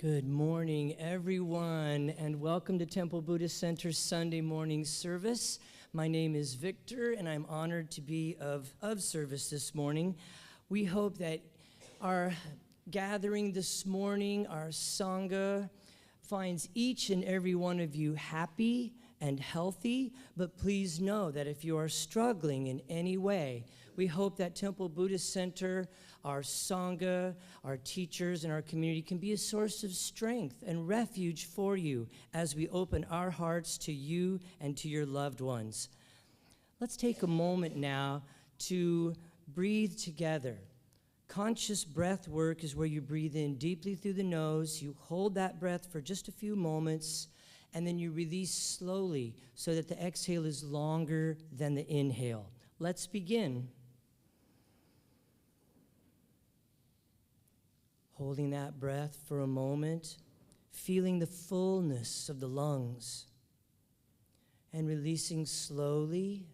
Good morning, everyone, and welcome to Temple Buddhist Center's Sunday morning service. My name is Victor, and I'm honored to be of service this morning. We hope that our gathering this morning, our Sangha, finds each and every one of you happy and healthy, but please know that if you are struggling in any way, we hope that Temple Buddhist Center, our Sangha, our teachers, and our community can be a source of strength and refuge for you as we open our hearts to you and to your loved ones. Let's take a moment now to breathe together. Conscious breath work is where you breathe in deeply through the nose, you hold that breath for just a few moments, and then you release slowly so that the exhale is longer than the inhale. Let's begin. Holding that breath for a moment, feeling the fullness of the lungs, and releasing slowly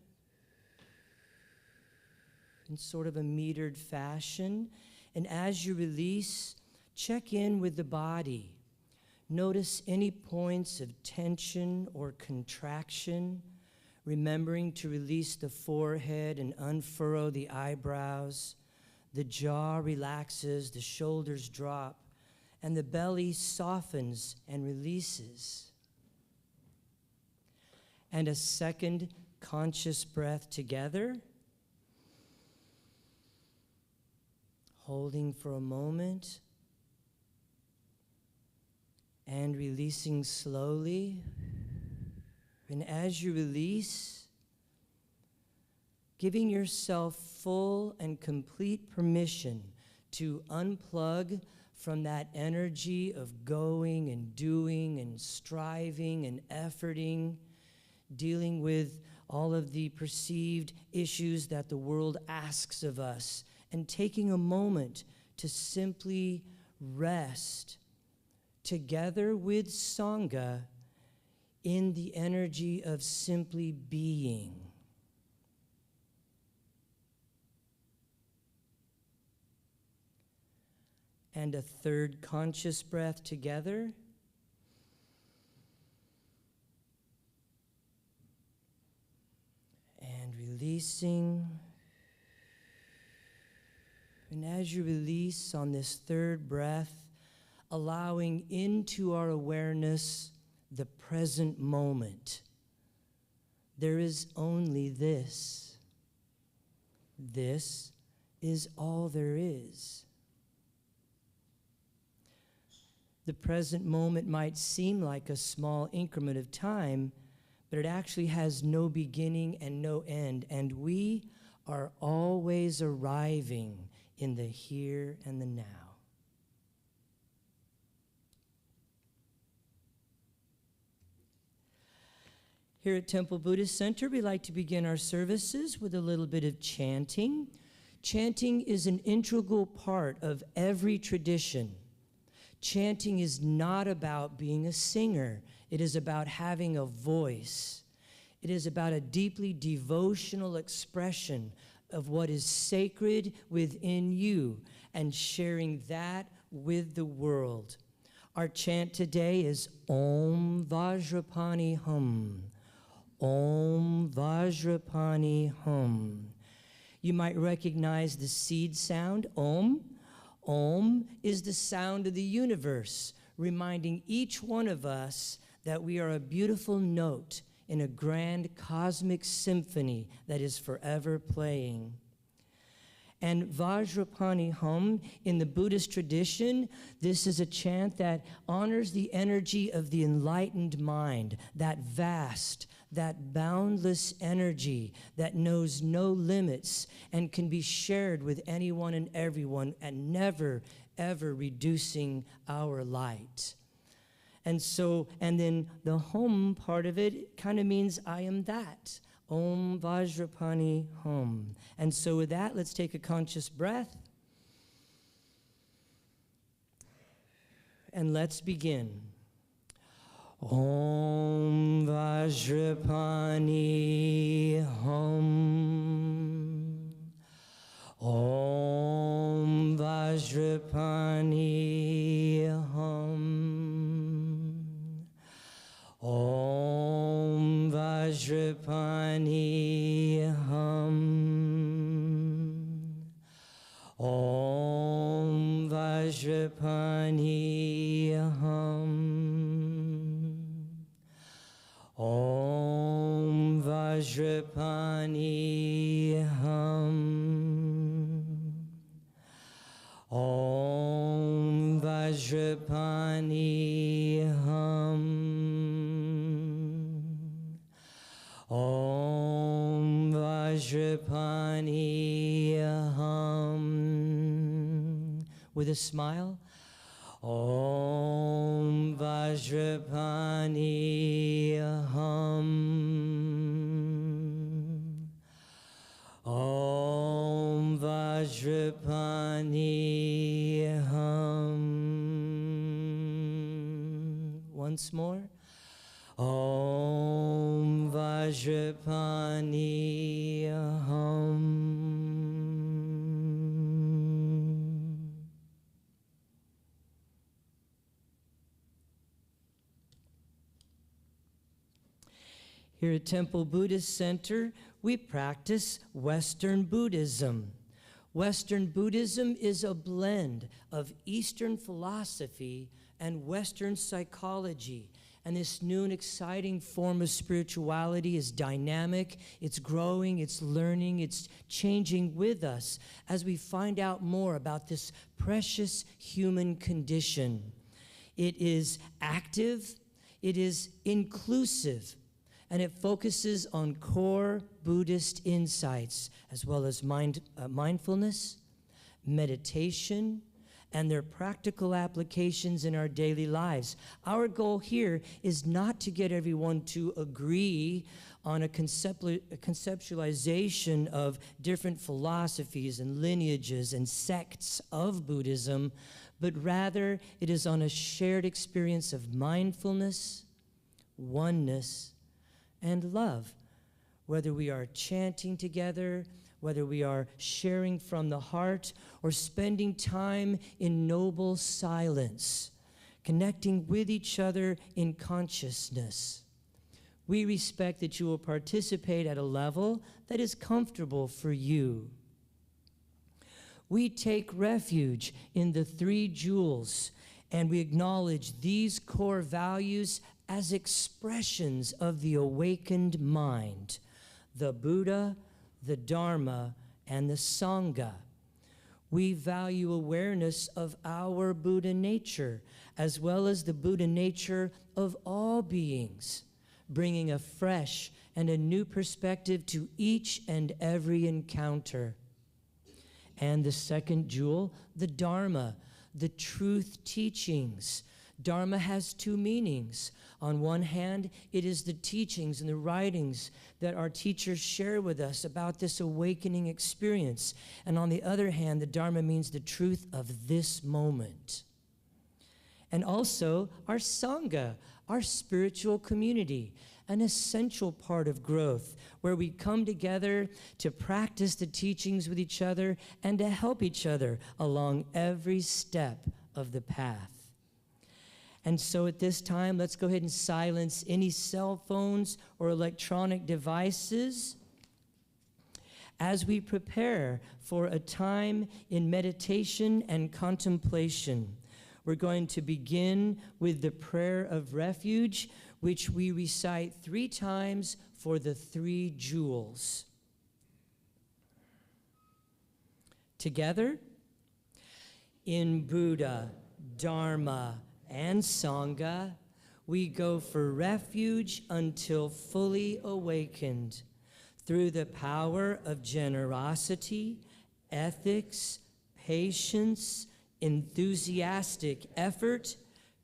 in sort of a metered fashion. And as you release, check in with the body. Notice any points of tension or contraction, remembering to release the forehead and unfurrow the eyebrows. The jaw relaxes, the shoulders drop, and the belly softens and releases. And a second conscious breath together. Holding for a moment and releasing slowly. And as you release, giving yourself full and complete permission to unplug from that energy of going and doing and striving and efforting, dealing with all of the perceived issues that the world asks of us, and taking a moment to simply rest together with Sangha in the energy of simply being. And a third conscious breath together. And releasing. And as you release on this third breath, allowing into our awareness the present moment. There is only this. This is all there is. The present moment might seem like a small increment of time, but it actually has no beginning and no end, and we are always arriving in the here and the now. Here at Temple Buddhist Center, we like to begin our services with a little bit of chanting. Chanting is an integral part of every tradition. Chanting is not about being a singer. It is about having a voice. It is about a deeply devotional expression of what is sacred within you and sharing that with the world. Our chant today is Om Vajrapani Hum. Om Vajrapani Hum. You might recognize the seed sound, Om. Om is the sound of the universe, reminding each one of us that we are a beautiful note in a grand cosmic symphony that is forever playing. And Vajrapani Hum, in the Buddhist tradition, this is a chant that honors the energy of the enlightened mind, that vast, that boundless energy that knows no limits and can be shared with anyone and everyone and never, ever reducing our light. And then the Hum part of it kind of means I am that. Om Vajrapani Hum. And so with that, let's take a conscious breath. And let's begin. Om Vajrapani Hum. Om Vajrapani Hum. Om Vajrapani Hum. Om Vajrapani Hum. Om Vajrapani Hum. Om Vajrapani Hum. Om Vajrapani Hum. With a smile. Om Vajrapani Hum. Om Vajrapani Hum. Once more. Om Vajrapani Hum. Here at Temple Buddhist Center, we practice Western Buddhism. Western Buddhism is a blend of Eastern philosophy and Western psychology. And this new and exciting form of spirituality is dynamic, it's growing, it's learning, it's changing with us as we find out more about this precious human condition. It is active, it is inclusive, and it focuses on core Buddhist insights, as well as mindfulness, meditation, and their practical applications in our daily lives. Our goal here is not to get everyone to agree on a conceptualization of different philosophies and lineages and sects of Buddhism, but rather it is on a shared experience of mindfulness, oneness, and love, whether we are chanting together, whether we are sharing from the heart, or spending time in noble silence, connecting with each other in consciousness. We respect that you will participate at a level that is comfortable for you. We take refuge in the three jewels, and we acknowledge these core values as expressions of the awakened mind: the Buddha, the Dharma, and the Sangha. We value awareness of our Buddha nature, as well as the Buddha nature of all beings, bringing a fresh and a new perspective to each and every encounter. And the second jewel, the Dharma, the truth teachings. Dharma has two meanings. On one hand, it is the teachings and the writings that our teachers share with us about this awakening experience. And on the other hand, the Dharma means the truth of this moment. And also our Sangha, our spiritual community, an essential part of growth, where we come together to practice the teachings with each other and to help each other along every step of the path. And so at this time, let's go ahead and silence any cell phones or electronic devices as we prepare for a time in meditation and contemplation. We're going to begin with the prayer of refuge, which we recite 3 times for the 3 jewels. Together, in Buddha, Dharma, and Sangha, we go for refuge until fully awakened through the power of generosity, ethics, patience, enthusiastic effort,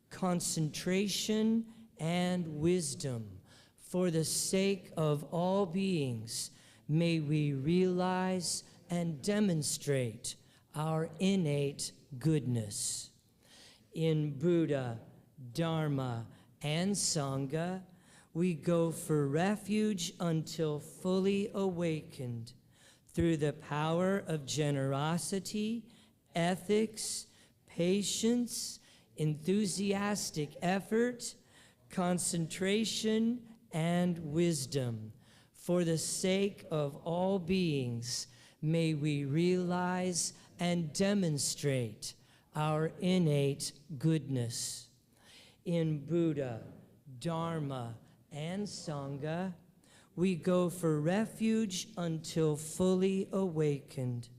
concentration, and wisdom. For the sake of all beings, may we realize and demonstrate our innate goodness. In Buddha, Dharma, and Sangha, we go for refuge until fully awakened through the power of generosity, ethics, patience, enthusiastic effort, concentration, and wisdom. For the sake of all beings, may we realize and demonstrate our innate goodness. In Buddha, Dharma, and Sangha, we go for refuge until fully awakened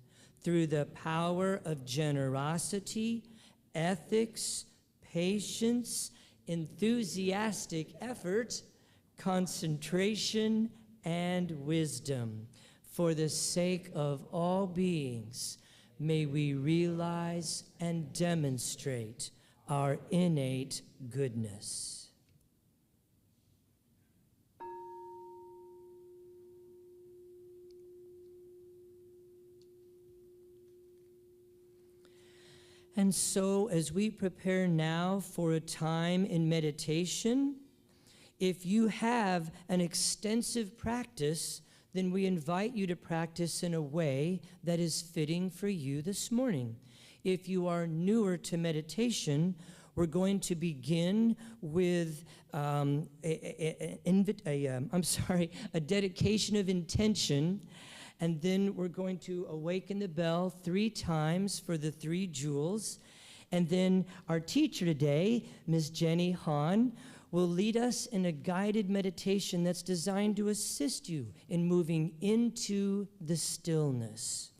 through the power of generosity, ethics, patience, enthusiastic effort, concentration, and wisdom. For the sake of all beings, may we realize and demonstrate our innate goodness. And so, as we prepare now for a time in meditation, if you have an extensive practice, then we invite you to practice in a way that is fitting for you this morning. If you are newer to meditation, we're going to begin with a dedication of intention. And then we're going to awaken the bell 3 times for the 3 jewels. And then our teacher today, Ms. Jenny Hanh, will lead us in a guided meditation that's designed to assist you in moving into the stillness.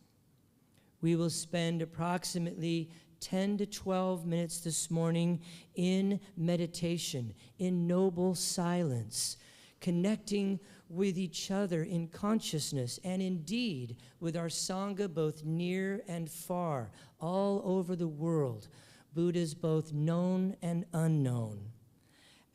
We will spend approximately 10 to 12 minutes this morning in meditation, in noble silence, connecting with each other in consciousness, and indeed with our Sangha both near and far, all over the world, Buddhas both known and unknown.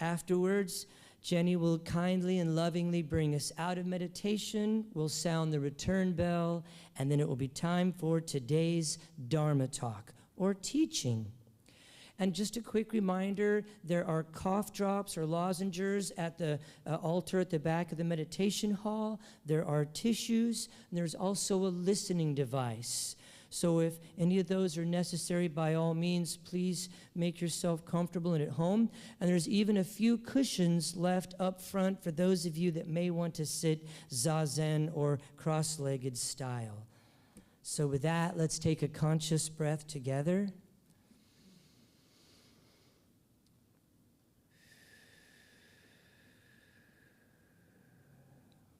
Afterwards, Jenny will kindly and lovingly bring us out of meditation. We'll sound the return bell, and then it will be time for today's Dharma talk, or teaching. And just a quick reminder, there are cough drops or lozenges at the altar at the back of the meditation hall. There are tissues, and there's also a listening device. So if any of those are necessary, by all means, please make yourself comfortable and at home. And there's even a few cushions left up front for those of you that may want to sit zazen or cross-legged style. So with that, let's take a conscious breath together.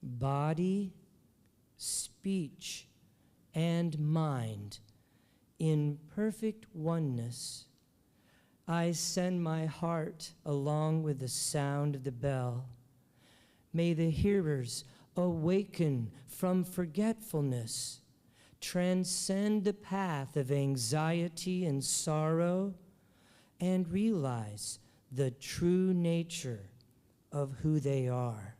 Body, speech, and mind in perfect oneness. I send my heart along with the sound of the bell. May the hearers awaken from forgetfulness, transcend the path of anxiety and sorrow, and realize the true nature of who they are.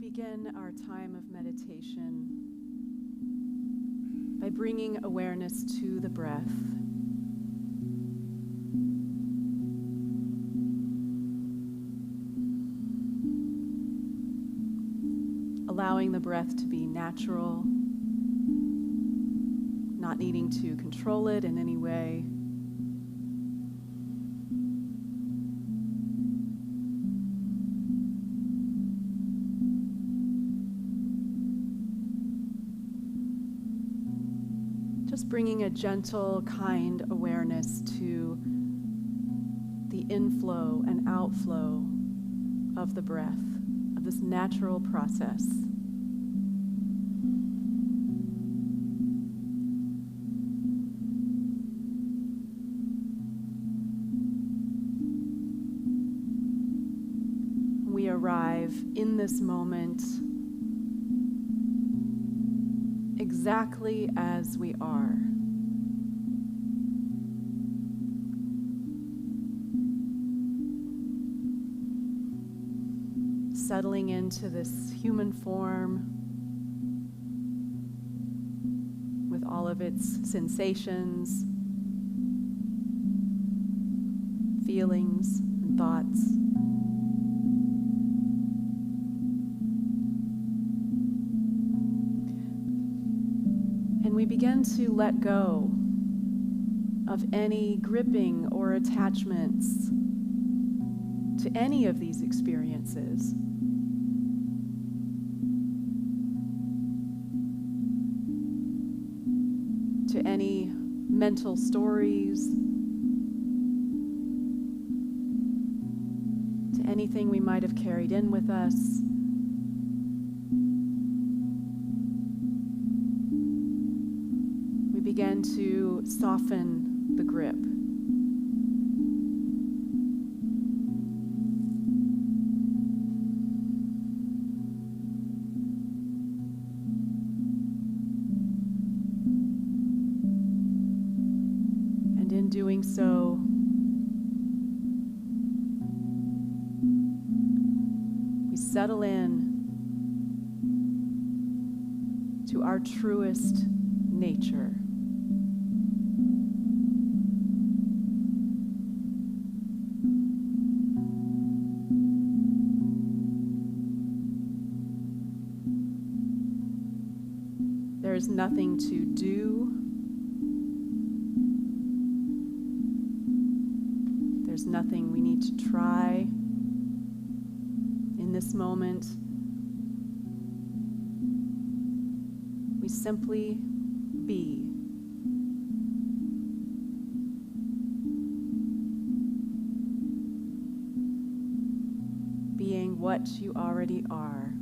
Begin our time of meditation by bringing awareness to the breath. allowing the breath to be natural, not needing to control it in any way. Just bringing a gentle, kind awareness to the inflow and outflow of the breath, of this natural process. We arrive in this moment exactly as we are. Settling into this human form with all of its sensations, feelings, and thoughts. And we begin to let go of any gripping or attachments to any of these experiences. To any mental stories, to anything we might have carried in with us. We begin to soften the grip. Doing so, we settle in to our truest nature. There is nothing to do. There's nothing we need to try in this moment. We simply be. Being what you already are.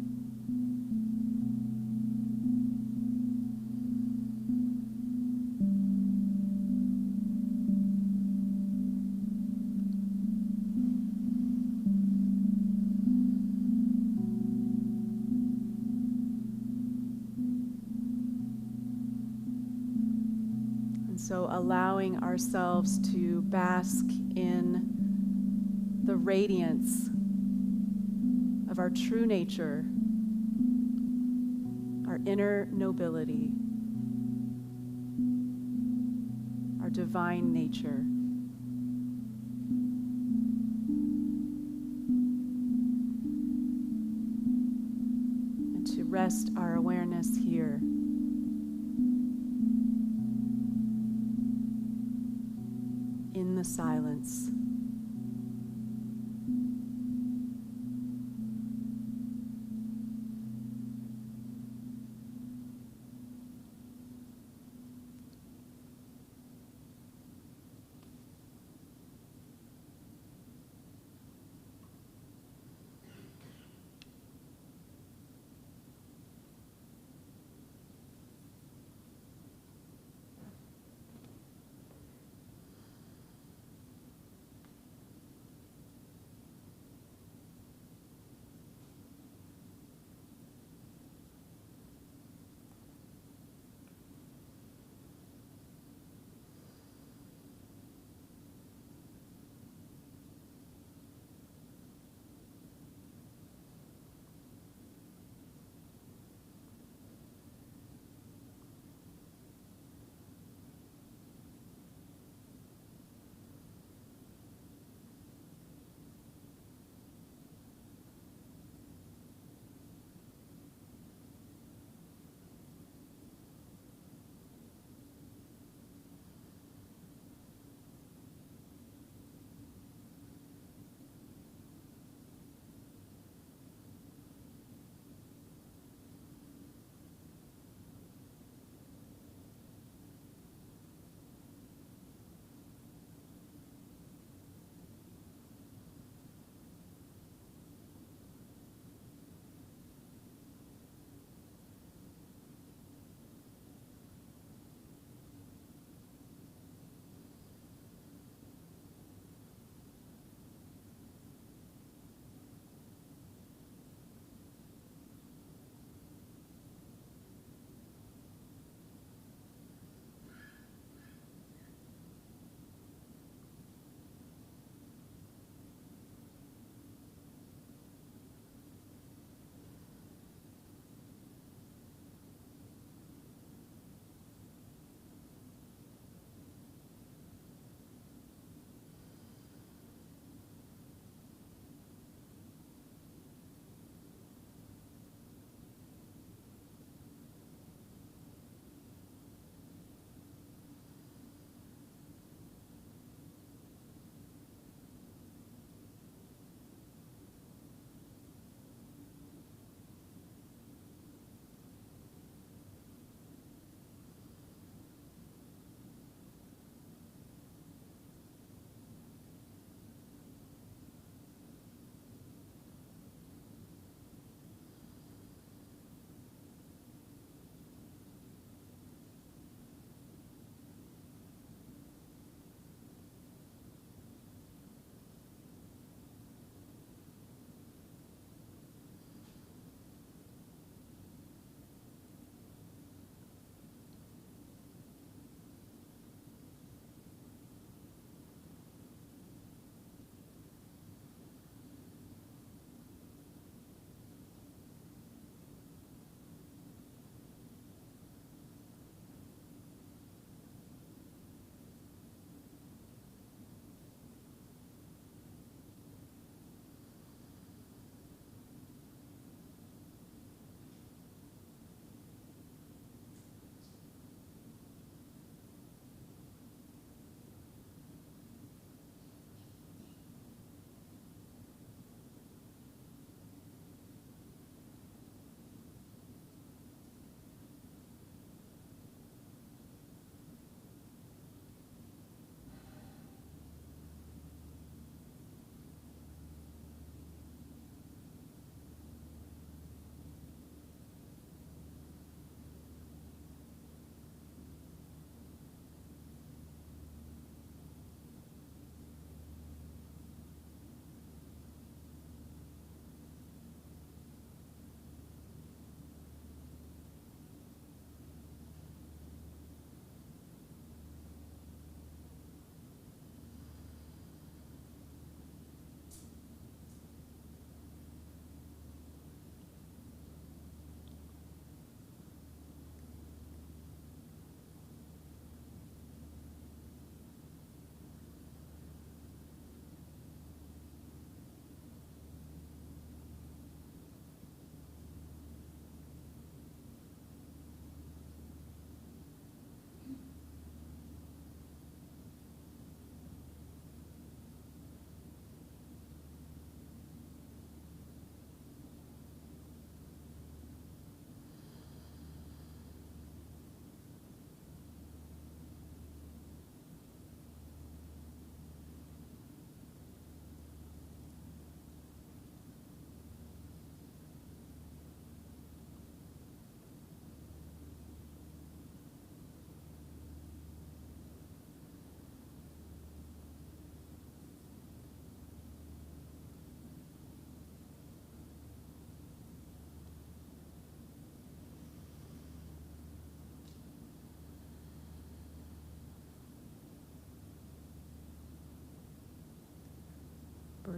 So allowing ourselves to bask in the radiance of our true nature, our inner nobility, our divine nature. And to rest our awareness here. In the silence.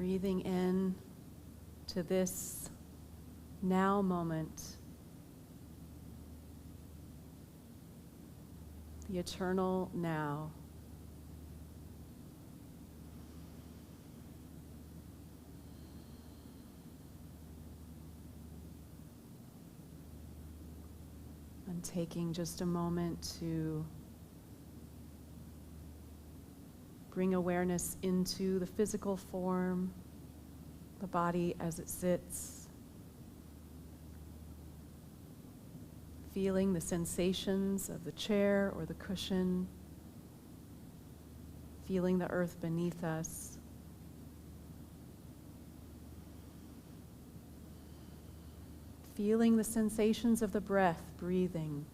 Breathing in to this now moment, the eternal now. And taking just a moment to bring awareness into the physical form, the body as it sits, feeling the sensations of the chair or the cushion, feeling the earth beneath us. Feeling the sensations of the breath, breathing.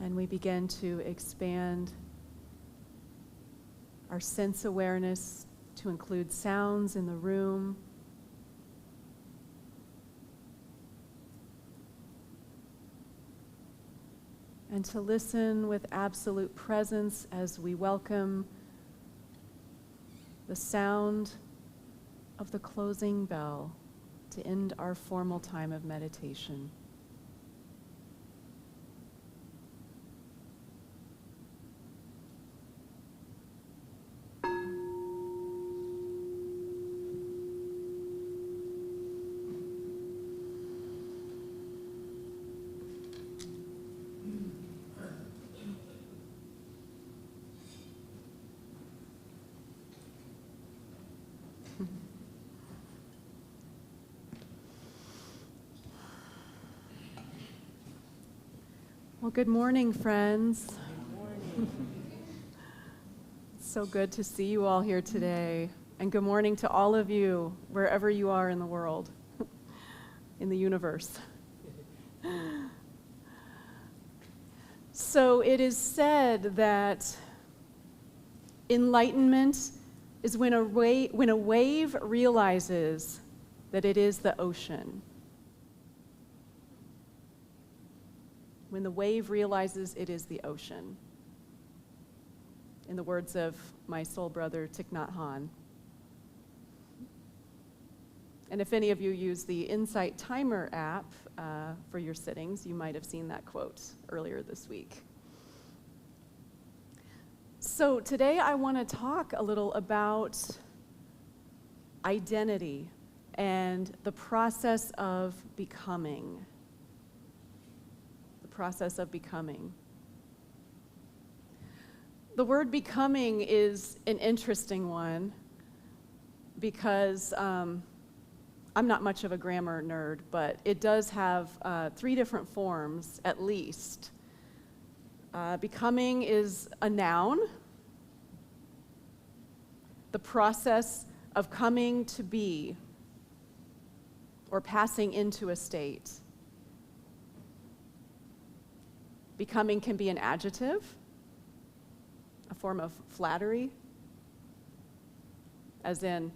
And we begin to expand our sense awareness to include sounds in the room, and to listen with absolute presence as we welcome the sound of the closing bell to end our formal time of meditation. Well, good morning, friends. Good morning. It's so good to see you all here today. And good morning to all of you, wherever you are in the world, in the universe. So it is said that enlightenment is when a wave realizes that it is the ocean. When the wave realizes it is the ocean. In the words of my soul brother, Thich Nhat Hanh. And if any of you use the Insight Timer app for your sittings, you might have seen that quote earlier this week. So today I want to talk a little about identity and the process of becoming. Process of becoming. The word becoming is an interesting one because I'm not much of a grammar nerd, but it does have 3 different forms at least. Becoming is a noun. The process of coming to be or passing into a state. Becoming can be an adjective, a form of flattery, as in,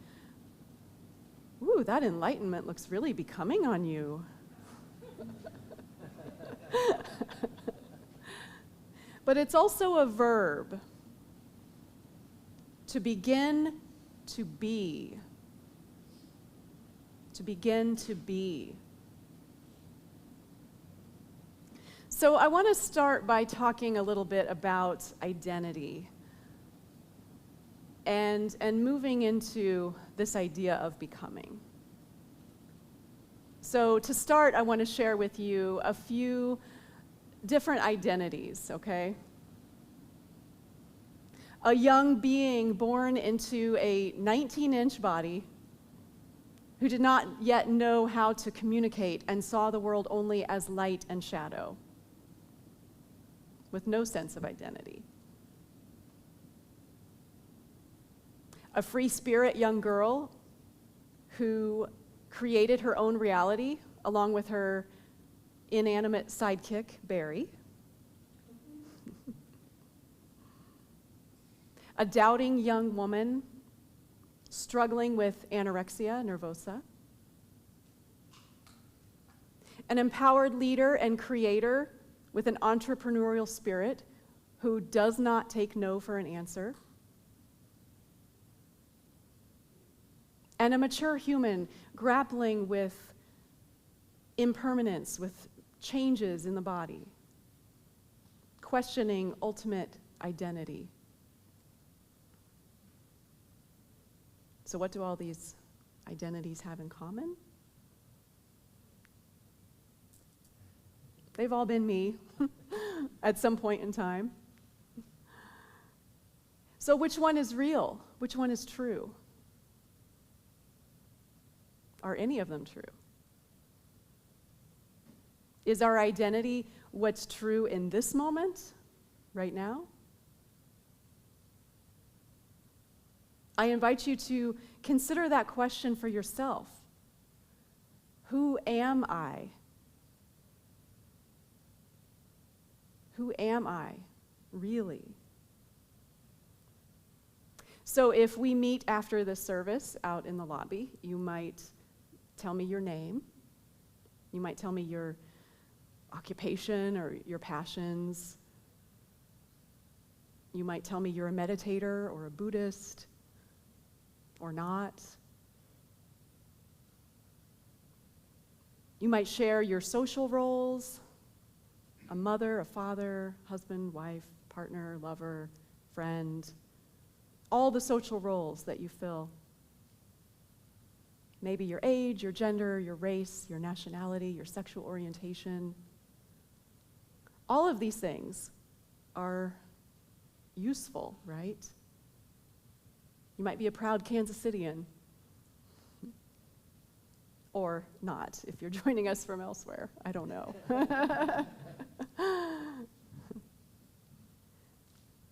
ooh, that enlightenment looks really becoming on you. But it's also a verb, to begin to be. To begin to be. So I want to start by talking a little bit about identity and moving into this idea of becoming. So to start, I want to share with you a few different identities, okay? A young being born into a 19-inch body who did not yet know how to communicate and saw the world only as light and shadow, with no sense of identity. A free spirit young girl who created her own reality along with her inanimate sidekick, Barry. A doubting young woman struggling with anorexia nervosa, an empowered leader and creator with an entrepreneurial spirit who does not take no for an answer, and a mature human grappling with impermanence, with changes in the body, questioning ultimate identity. So what do all these identities have in common? They've all been me at some point in time. So which one is real? Which one is true? Are any of them true? Is our identity what's true in this moment, right now? I invite you to consider that question for yourself. Who am I? Who am I, really? So if we meet after the service out in the lobby, you might tell me your name. You might tell me your occupation or your passions. You might tell me you're a meditator or a Buddhist or not. You might share your social roles, a mother, a father, husband, wife, partner, lover, friend, all the social roles that you fill. Maybe your age, your gender, your race, your nationality, your sexual orientation. All of these things are useful, right? You might be a proud Kansas Citian, or not, if you're joining us from elsewhere. I don't know.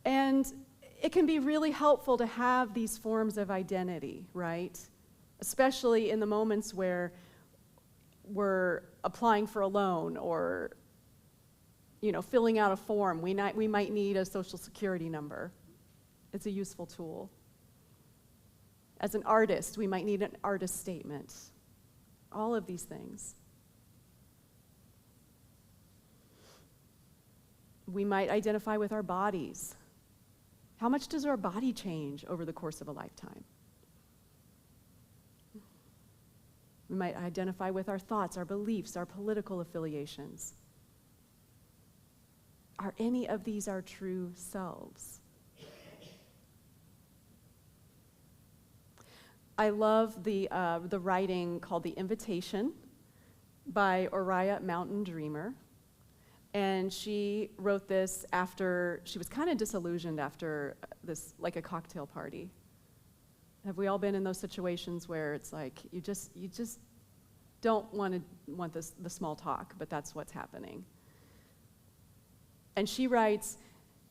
And it can be really helpful to have these forms of identity, right? Especially in the moments where we're applying for a loan or, filling out a form. We might need a social security number. It's a useful tool. As an artist, we might need an artist statement. All of these things. We might identify with our bodies. How much does our body change over the course of a lifetime? We might identify with our thoughts, our beliefs, our political affiliations. Are any of these our true selves? I love the writing called The Invitation by Oriah Mountain Dreamer. And she wrote this after, she was kind of disillusioned after this, like a cocktail party. Have we all been in those situations where it's like, you just don't want the small talk, but that's what's happening. And she writes,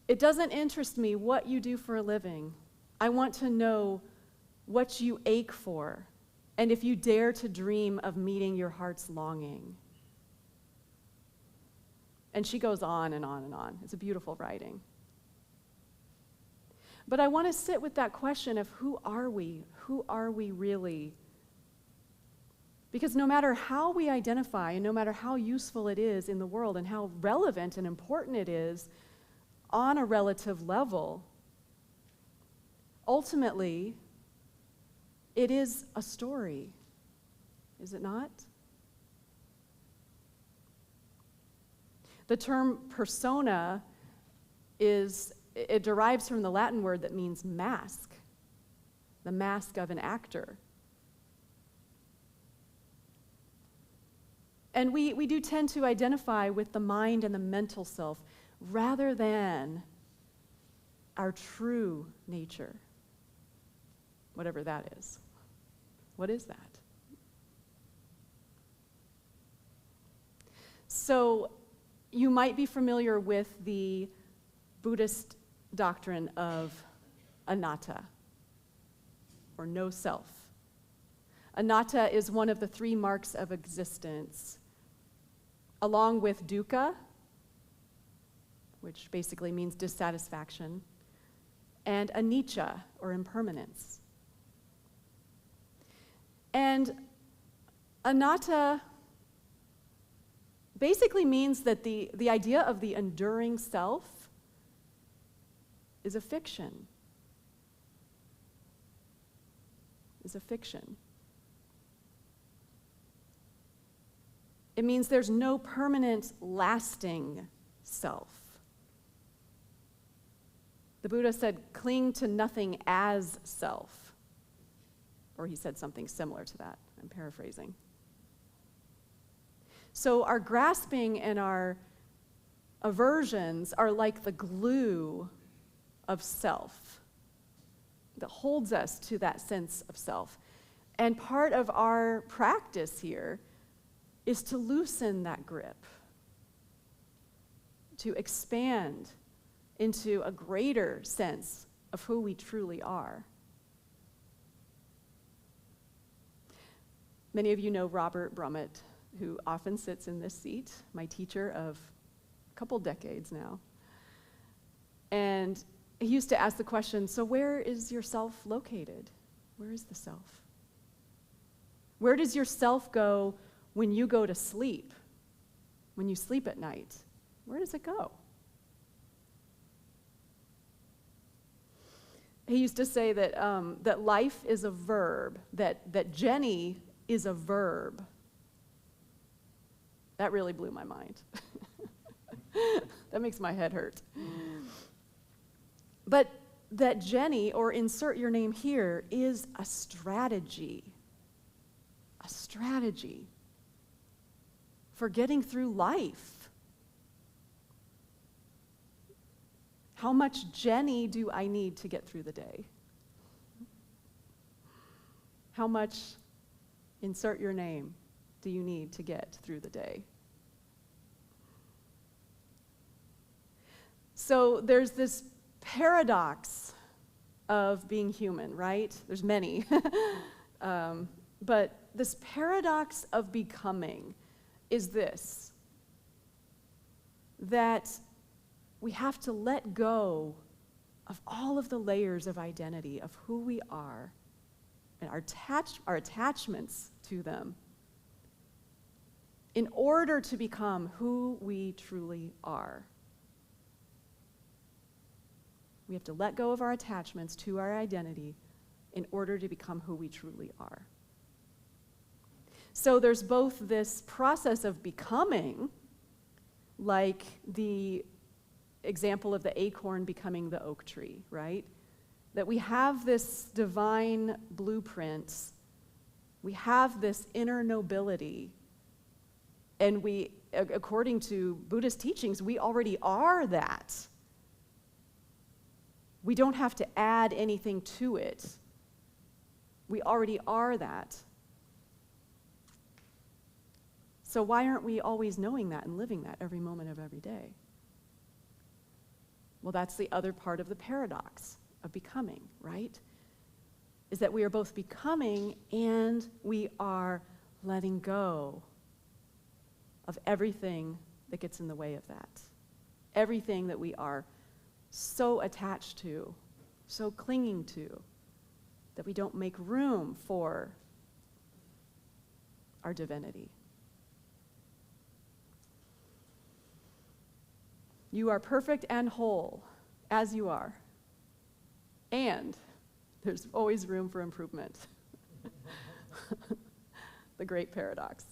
"It doesn't interest me what you do for a living. I want to know what you ache for, and if you dare to dream of meeting your heart's longing." And she goes on and on and on. It's a beautiful writing. But I want to sit with that question of who are we? Who are we really? Because no matter how we identify and no matter how useful it is in the world and how relevant and important it is on a relative level, ultimately, it is a story, is it not? The term persona it derives from the Latin word that means mask, the mask of an actor. And we do tend to identify with the mind and the mental self rather than our true nature, whatever that is. What is that? So you might be familiar with the Buddhist doctrine of anatta, or no self. Anatta is one of the three marks of existence, along with dukkha, which basically means dissatisfaction, and anicca, or impermanence. And anatta basically means that the idea of the enduring self is a fiction. Is a fiction. It means there's no permanent, lasting self. The Buddha said, cling to nothing as self. Or he said something similar to that. I'm paraphrasing. So our grasping and our aversions are like the glue of self that holds us to that sense of self. And part of our practice here is to loosen that grip, to expand into a greater sense of who we truly are. Many of you know Robert Brummett, who often sits in this seat, my teacher of a couple decades now. And he used to ask the question, so where is your self located? Where is the self? Where does your self go when you go to sleep? When you sleep at night? Where does it go? He used to say that, that life is a verb, that Jenny is a verb. That really blew my mind. That makes my head hurt. But that Jenny, or insert your name here, is a strategy. A strategy for getting through life. How much Jenny do I need to get through the day? How much, insert your name, do you need to get through the day? So there's this paradox of being human, right? There's many. But this paradox of becoming is this, that we have to let go of all of the layers of identity of who we are and our attachments to them in order to become who we truly are. We have to let go of our attachments to our identity in order to become who we truly are. So there's both this process of becoming, like the example of the acorn becoming the oak tree, right? That we have this divine blueprint, we have this inner nobility, and we, according to Buddhist teachings, we already are that. We don't have to add anything to it. We already are that. So why aren't we always knowing that and living that every moment of every day? Well, that's the other part of the paradox of becoming, right? Is that we are both becoming and we are letting go of everything that gets in the way of that. Everything that we are so attached to, so clinging to, that we don't make room for our divinity. You are perfect and whole, as you are. And there's always room for improvement. The great paradox.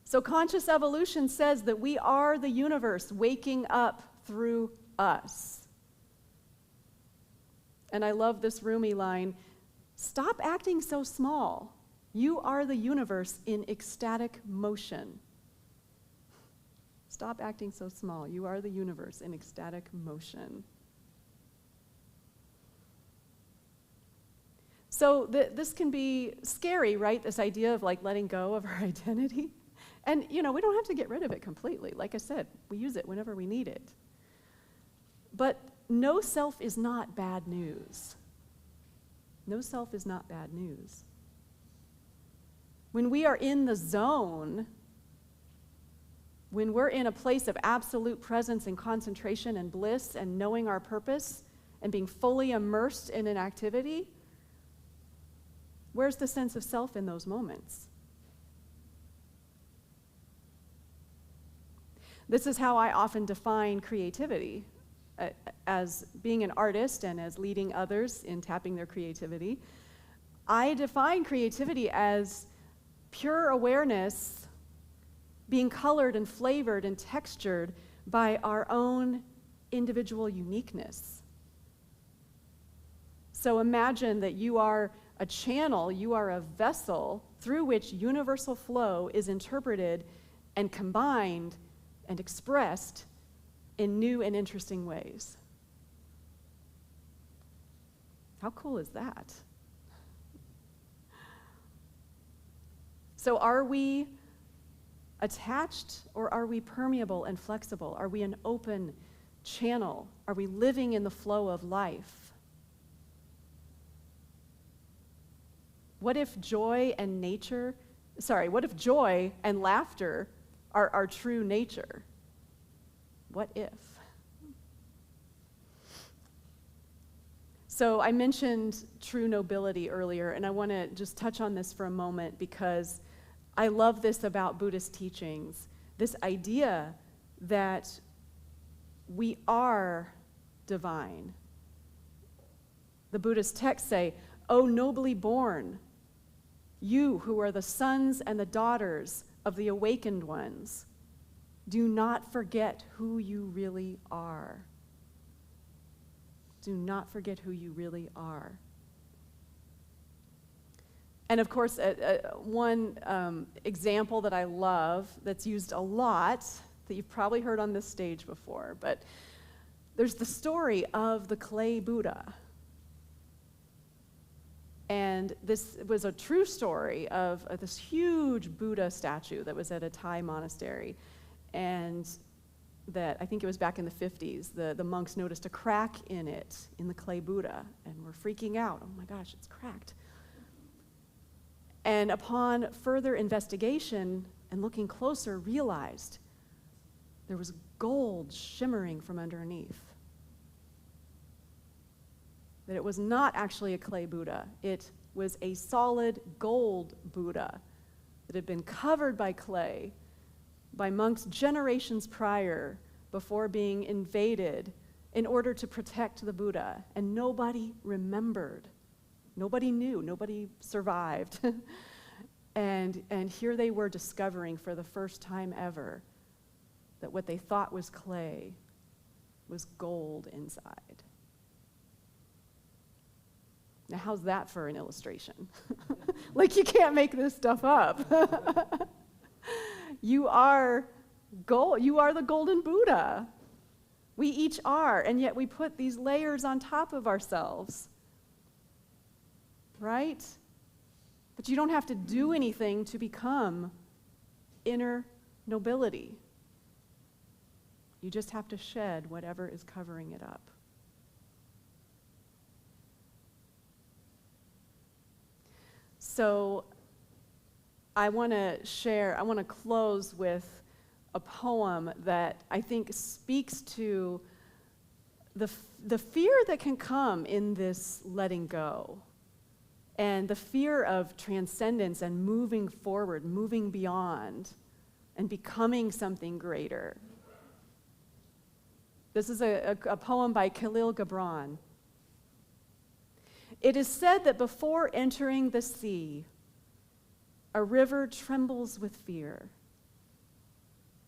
So conscious evolution says that we are the universe waking up through us. And I love this Rumi line, stop acting so small. You are the universe in ecstatic motion. Stop acting so small. You are the universe in ecstatic motion. So this can be scary, right? This idea of like letting go of our identity. And we don't have to get rid of it completely. Like I said, we use it whenever we need it. But no self is not bad news. No self is not bad news. When we are in the zone, when we're in a place of absolute presence and concentration and bliss and knowing our purpose and being fully immersed in an activity, Where's the sense of self in those moments? This is how I often define creativity, as being an artist and as leading others in tapping their creativity. I define creativity as pure awareness being colored and flavored and textured by our own individual uniqueness. So imagine that you are a channel, you are a vessel through which universal flow is interpreted and combined and expressed in new and interesting ways. How cool is that? So are we attached, or are we permeable and flexible? Are we an open channel? Are we living in the flow of life? What if joy and laughter are our true nature? What if? So I mentioned true nobility earlier, and I want to just touch on this for a moment because I love this about Buddhist teachings, this idea that we are divine. The Buddhist texts say, "O nobly born, you who are the sons and the daughters of the awakened ones, do not forget who you really are." Do not forget who you really are. And of course, one example that I love that's used a lot, that you've probably heard on this stage before, but there's the story of the clay Buddha. And this was a true story of this huge Buddha statue that was at a Thai monastery. And that, I think it was back in the 50s, the monks noticed a crack in it, in the clay Buddha, and were freaking out. Oh my gosh, it's cracked. And upon further investigation and looking closer, realized there was gold shimmering from underneath. That it was not actually a clay Buddha. It was a solid gold Buddha that had been covered by clay by monks generations prior, before being invaded in order to protect the Buddha. And nobody remembered. Nobody knew, nobody survived. and here they were discovering for the first time ever that what they thought was clay was gold inside. Now, how's that for an illustration? Like, you can't make this stuff up. You are gold. You are the golden Buddha. We each are, and yet we put these layers on top of ourselves. Right? But you don't have to do anything to become inner nobility. You just have to shed whatever is covering it up. So I want to close with a poem that I think speaks to the fear that can come in this letting go, and the fear of transcendence and moving forward, moving beyond, and becoming something greater. This is a poem by Khalil Gibran. It is said that before entering the sea, a river trembles with fear.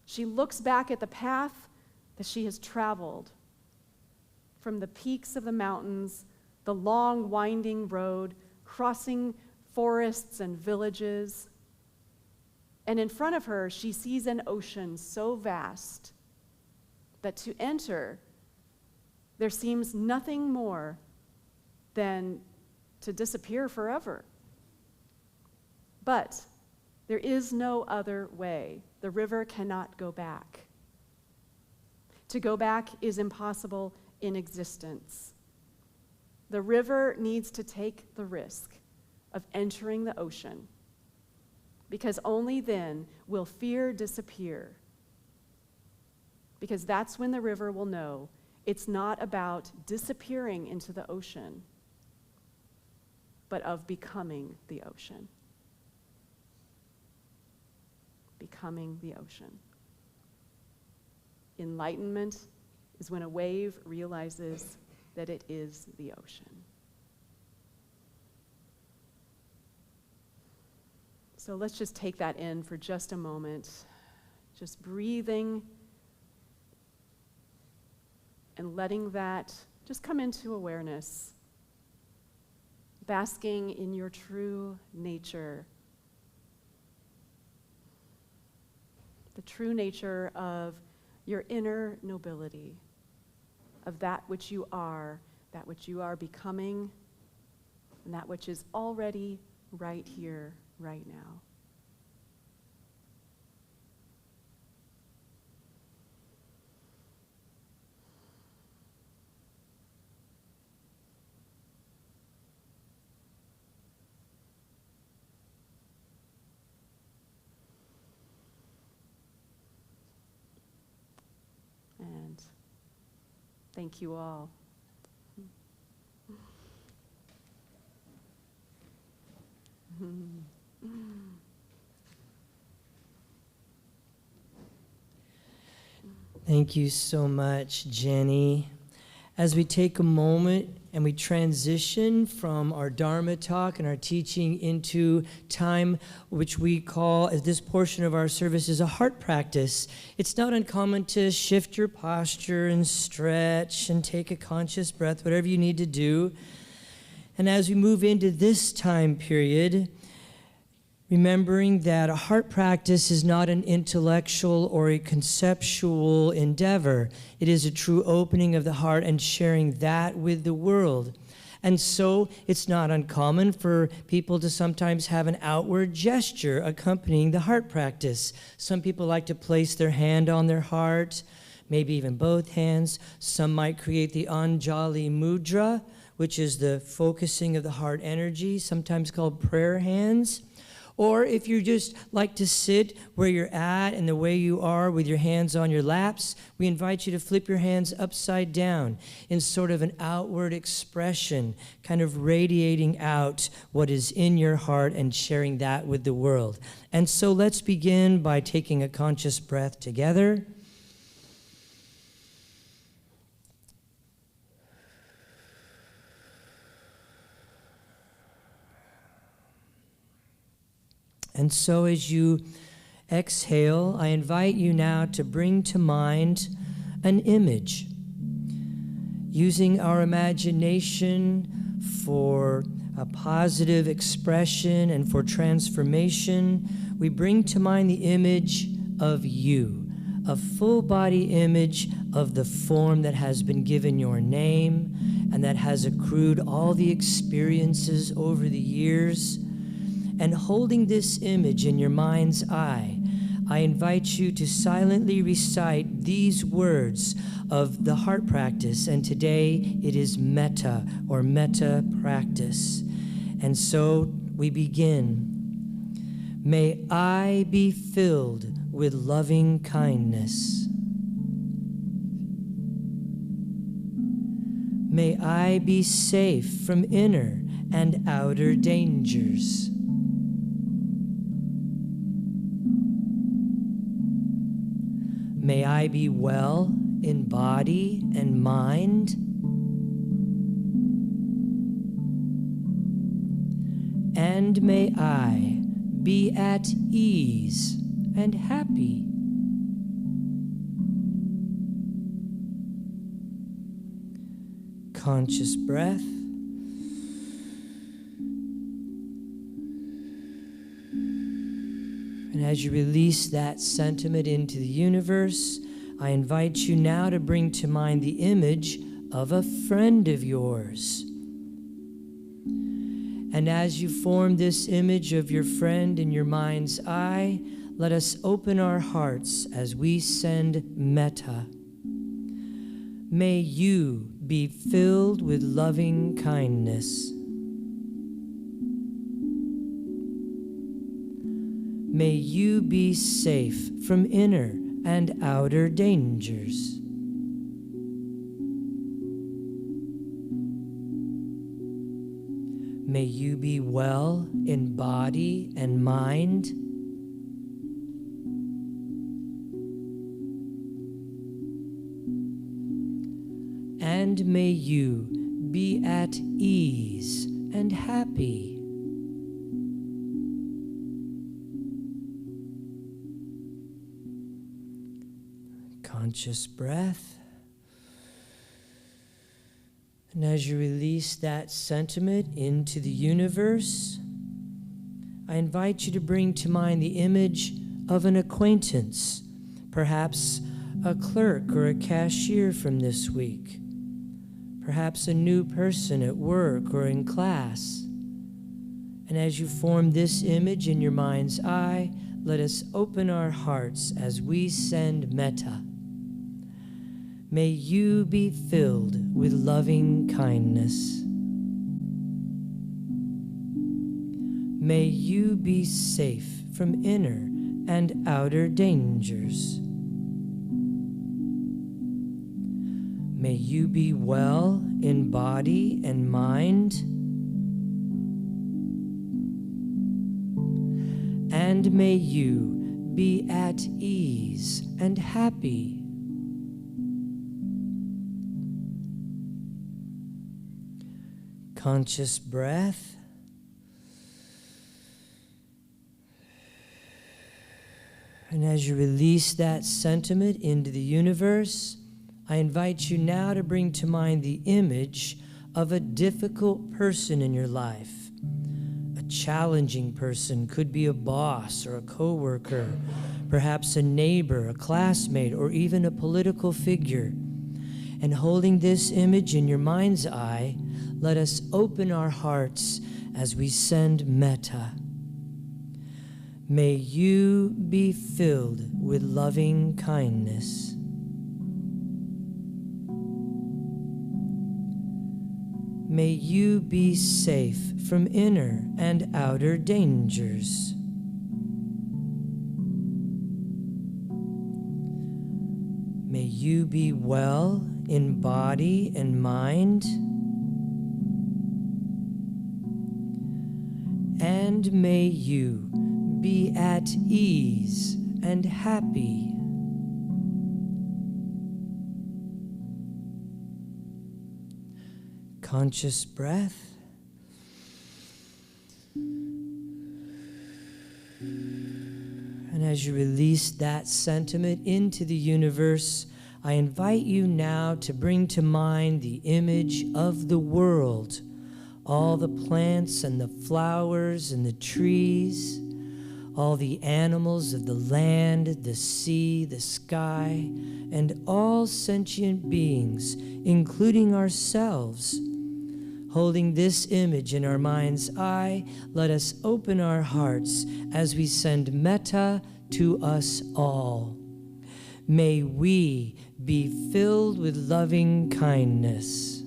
She looks back at the path that she has traveled, from the peaks of the mountains, the long winding road, crossing forests and villages. And in front of her, she sees an ocean so vast that to enter, there seems nothing more than to disappear forever. But there is no other way. The river cannot go back. To go back is impossible in existence. The river needs to take the risk of entering the ocean, because only then will fear disappear. Because that's when the river will know it's not about disappearing into the ocean, but of becoming the ocean. Becoming the ocean. Enlightenment is when a wave realizes that it is the ocean. So let's just take that in for just a moment. Just breathing and letting that just come into awareness. Basking in your true nature. The true nature of your inner nobility, of that which you are becoming, and that which is already right here, right now. And thank you all. Thank you so much, Jenny. As we take a moment and we transition from our Dharma talk and our teaching into time which we call, as this portion of our service is a heart practice, it's not uncommon to shift your posture and stretch and take a conscious breath, whatever you need to do. And as we move into this time period, remembering that a heart practice is not an intellectual or a conceptual endeavor. It is a true opening of the heart and sharing that with the world. And so it's not uncommon for people to sometimes have an outward gesture accompanying the heart practice. Some people like to place their hand on their heart, maybe even both hands. Some might create the Anjali Mudra, which is the focusing of the heart energy, sometimes called prayer hands. Or if you just like to sit where you're at and the way you are with your hands on your laps, we invite you to flip your hands upside down in sort of an outward expression, kind of radiating out what is in your heart and sharing that with the world. And so let's begin by taking a conscious breath together. And so as you exhale, I invite you now to bring to mind an image. Using our imagination for a positive expression and for transformation, we bring to mind the image of you, a full body image of the form that has been given your name and that has accrued all the experiences over the years. And holding this image in your mind's eye, I invite you to silently recite these words of the heart practice. And today it is metta, or metta practice. And so we begin. May I be filled with loving kindness. May I be safe from inner and outer dangers. May I be well in body and mind. And may I be at ease and happy. Conscious breath. And as you release that sentiment into the universe, I invite you now to bring to mind the image of a friend of yours. And as you form this image of your friend in your mind's eye, let us open our hearts as we send metta. May you be filled with loving kindness. May you be safe from inner and outer dangers. May you be well in body and mind. And may you be at ease and happy. Conscious breath. And as you release that sentiment into the universe, I invite you to bring to mind the image of an acquaintance, perhaps a clerk or a cashier from this week, perhaps a new person at work or in class. And as you form this image in your mind's eye, let us open our hearts as we send metta. May you be filled with loving kindness. May you be safe from inner and outer dangers. May you be well in body and mind. And may you be at ease and happy. Conscious breath. And as you release that sentiment into the universe, I invite you now to bring to mind the image of a difficult person in your life. A challenging person could be a boss or a coworker, perhaps a neighbor, a classmate, or even a political figure. And holding this image in your mind's eye, let us open our hearts as we send metta. May you be filled with loving kindness. May you be safe from inner and outer dangers. May you be well in body and mind. And may you be at ease and happy. Conscious breath. And as you release that sentiment into the universe, I invite you now to bring to mind the image of the world, all the plants and the flowers and the trees, all the animals of the land, the sea, the sky, and all sentient beings, including ourselves. Holding this image in our mind's eye, let us open our hearts as we send metta to us all. May we be filled with loving kindness.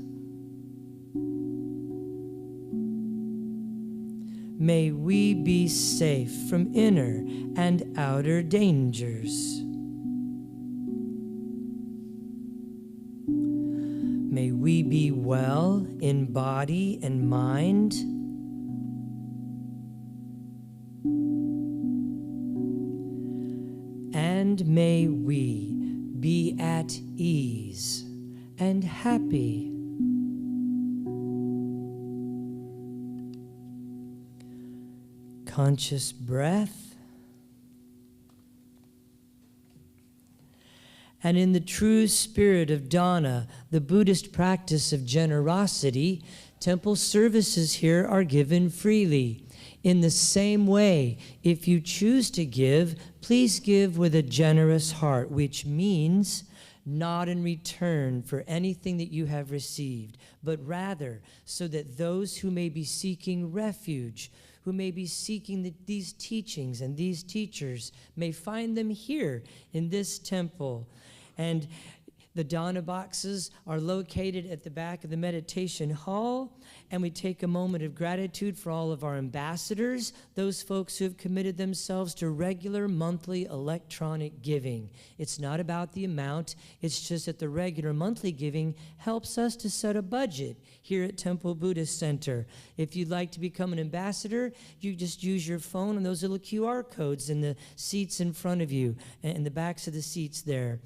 May we be safe from inner and outer dangers. May we be well in body and mind. And may we be at ease and happy. Conscious breath. And in the true spirit of dana, the Buddhist practice of generosity, temple services here are given freely. In the same way, if you choose to give, please give with a generous heart, which means not in return for anything that you have received, but rather so that those who may be seeking refuge, who may be seeking these teachings and these teachers, may find them here in this temple. And The Donna boxes are located at the back of the meditation hall, and we take a moment of gratitude for all of our ambassadors, those folks who have committed themselves to regular monthly electronic giving. It's not about the amount, it's just that the regular monthly giving helps us to set a budget here at Temple Buddhist Center. If you'd like to become an ambassador, you just use your phone and those little QR codes in the seats in front of you and the backs of the seats there.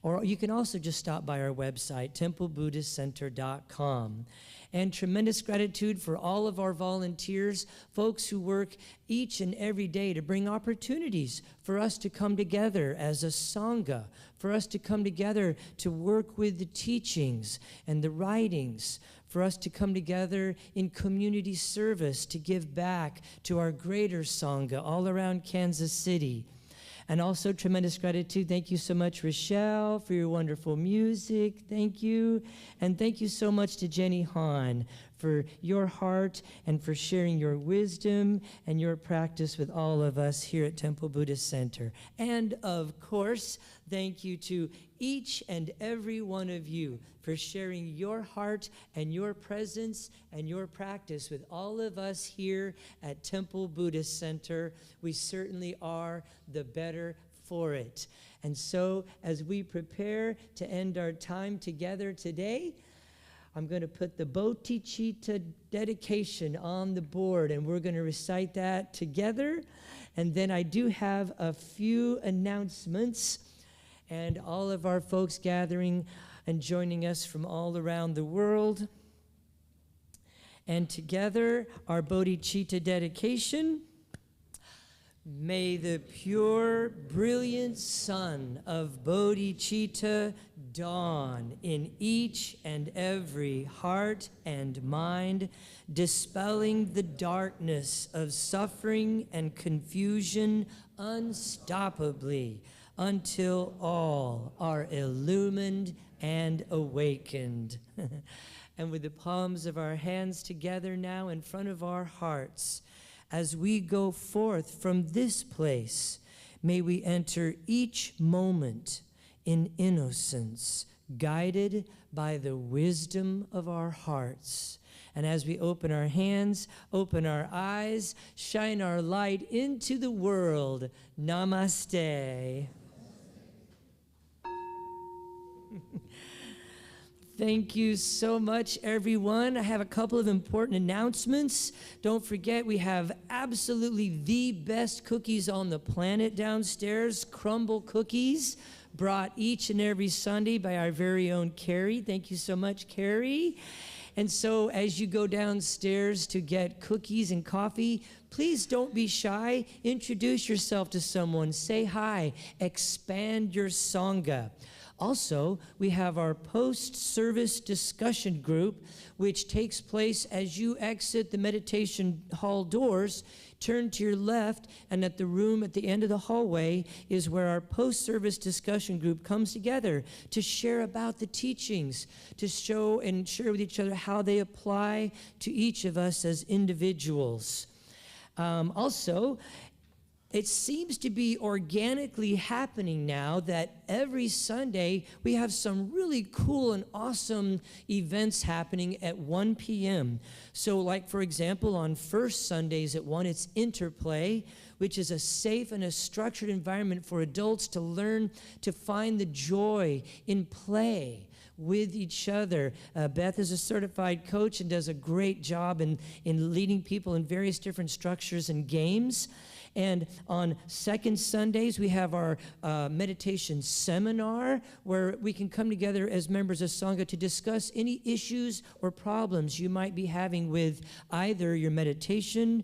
Or you can also just stop by our website, templebuddhistcenter.com. And tremendous gratitude for all of our volunteers, folks who work each and every day to bring opportunities for us to come together as a Sangha, for us to come together to work with the teachings and the writings, for us to come together in community service to give back to our greater Sangha all around Kansas City. And also tremendous gratitude. Thank you so much, Rochelle, for your wonderful music. Thank you. And thank you so much to Jenny Hahn for your heart and for sharing your wisdom and your practice with all of us here at Temple Buddhist Center. And of course, thank you to each and every one of you for sharing your heart and your presence and your practice with all of us here at Temple Buddhist Center. We certainly are the better for it. And so as we prepare to end our time together today, I'm going to put the Bodhicitta dedication on the board, and we're going to recite that together. And then I do have a few announcements, and all of our folks gathering and joining us from all around the world. And together, our Bodhicitta dedication. May the pure, brilliant sun of Bodhicitta dawn in each and every heart and mind, dispelling the darkness of suffering and confusion unstoppably until all are illumined and awakened. And with the palms of our hands together now in front of our hearts, as we go forth from this place, may we enter each moment in innocence, guided by the wisdom of our hearts. And as we open our hands, open our eyes, shine our light into the world. Namaste. Thank you so much, everyone. I have a couple of important announcements. Don't forget, we have absolutely the best cookies on the planet downstairs, crumble cookies, brought each and every Sunday by our very own Carrie. Thank you so much, Carrie. And so as you go downstairs to get cookies and coffee, please don't be shy. Introduce yourself to someone. Say hi. Expand your Sangha. Also, we have our post-service discussion group, which takes place as you exit the meditation hall doors. Turn to your left, and at the room at the end of the hallway is where our post-service discussion group comes together to share about the teachings, to show and share with each other how they apply to each of us as individuals. Also, it seems to be organically happening now that every Sunday we have some really cool and awesome events happening at 1 p.m. So like, for example, on first Sundays at 1, it's Interplay, which is a safe and a structured environment for adults to learn to find the joy in play with each other. Beth is a certified coach and does a great job in leading people in various different structures and games. And on second Sundays, we have our meditation seminar where we can come together as members of Sangha to discuss any issues or problems you might be having with either your meditation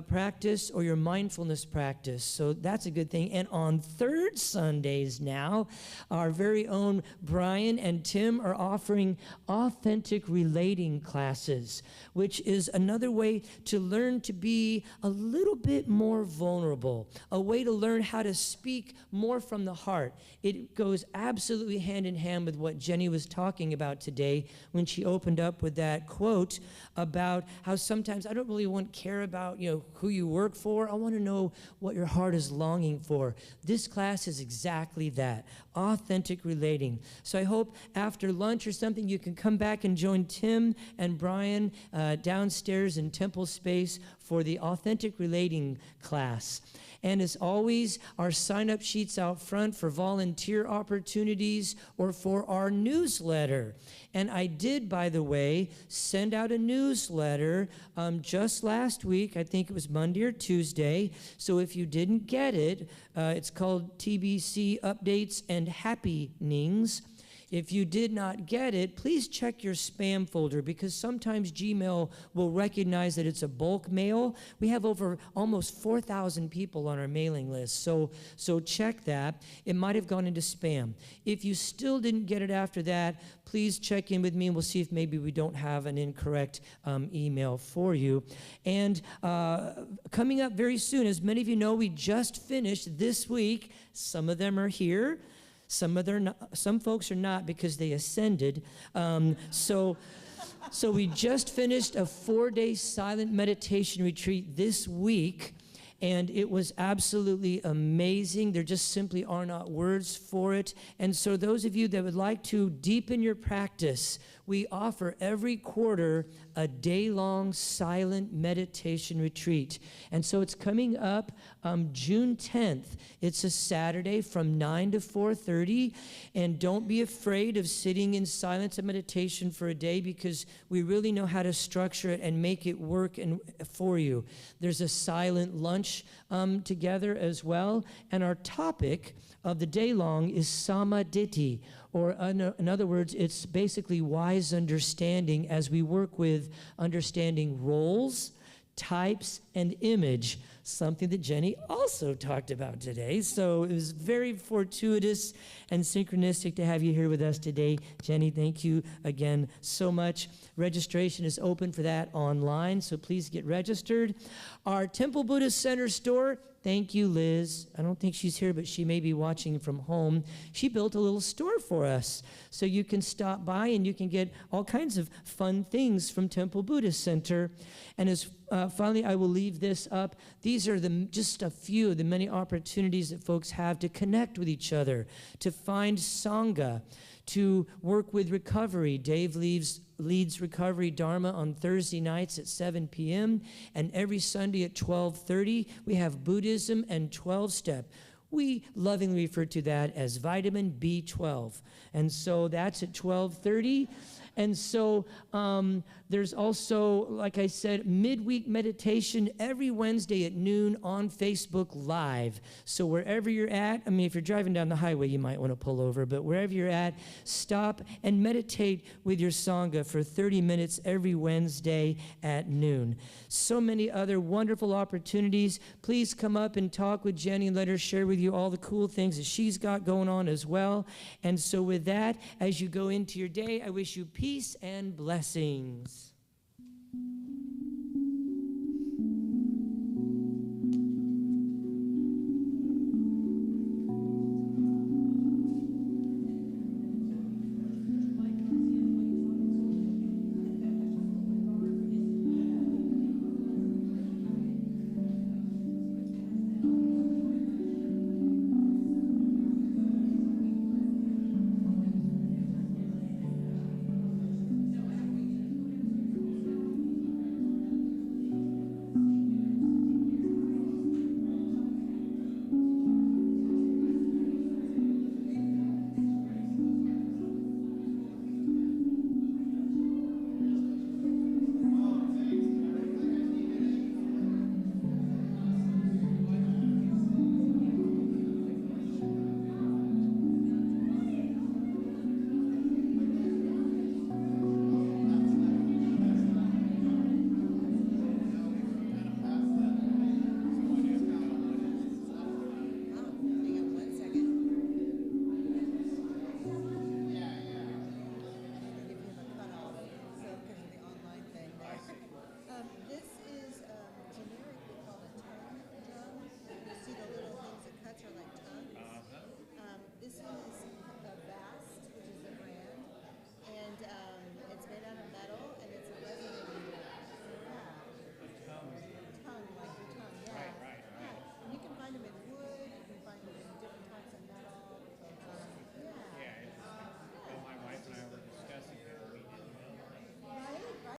practice or your mindfulness practice. So that's a good thing. And on third Sundays now, our very own Brian and Tim are offering authentic relating classes, which is another way to learn to be a little bit more vulnerable vulnerable, a way to learn how to speak more from the heart. It goes absolutely hand in hand with what Jenny was talking about today when she opened up with that quote about how sometimes I don't really care about, who you work for. I want to know what your heart is longing for. This class is exactly that, authentic relating. So I hope after lunch or something you can come back and join Tim and Brian downstairs in Temple Space for the authentic relating class. And as always, our sign-up sheets out front for volunteer opportunities or for our newsletter. And I did, by the way, send out a newsletter just last week. I think it was Monday or Tuesday. So if you didn't get it, it's called TBC Updates and Happenings. If you did not get it, please check your spam folder because sometimes Gmail will recognize that it's a bulk mail. We have over almost 4,000 people on our mailing list, so check that. It might have gone into spam. If you still didn't get it after that, please check in with me and we'll see if maybe we don't have an incorrect email for you. And coming up very soon, as many of you know, we just finished this week. Some of them are here. Some folks are not because they ascended. So we just finished a 4-day silent meditation retreat this week, and it was absolutely amazing. There just simply are not words for it. And so those of you that would like to deepen your practice, we offer every quarter a day-long silent meditation retreat. And so it's coming up June 10th. It's a Saturday from 9 to 4:30. And don't be afraid of sitting in silence and meditation for a day because we really know how to structure it and make it work for you. There's a silent lunch together as well. And our topic of the day long is samaditi, or in other words, it's basically wise understanding as we work with understanding roles, types, and image, something that Jenny also talked about today. So it was very fortuitous and synchronistic to have you here with us today. Jenny, thank you again so much. Registration is open for that online, so please get registered. Our Temple Buddhist Center store, thank you, Liz. I don't think she's here, but she may be watching from home. She built a little store for us, so you can stop by and you can get all kinds of fun things from Temple Buddhist Center. And as finally, I will leave this up. These are just a few of the many opportunities that folks have to connect with each other, to find Sangha, to work with recovery. Dave leads Recovery Dharma on Thursday nights at 7 p.m. and every Sunday at 12:30. We have Buddhism and 12-step. We lovingly refer to that as vitamin B12. And so that's at 12:30. And so there's also, like I said, midweek meditation every Wednesday at noon on Facebook Live. So wherever you're at, if you're driving down the highway, you might want to pull over, but wherever you're at, stop and meditate with your Sangha for 30 minutes every Wednesday at noon. So many other wonderful opportunities. Please come up and talk with Jenny and let her share with you all the cool things that she's got going on as well. And so with that, as you go into your day, I wish you peace and blessings.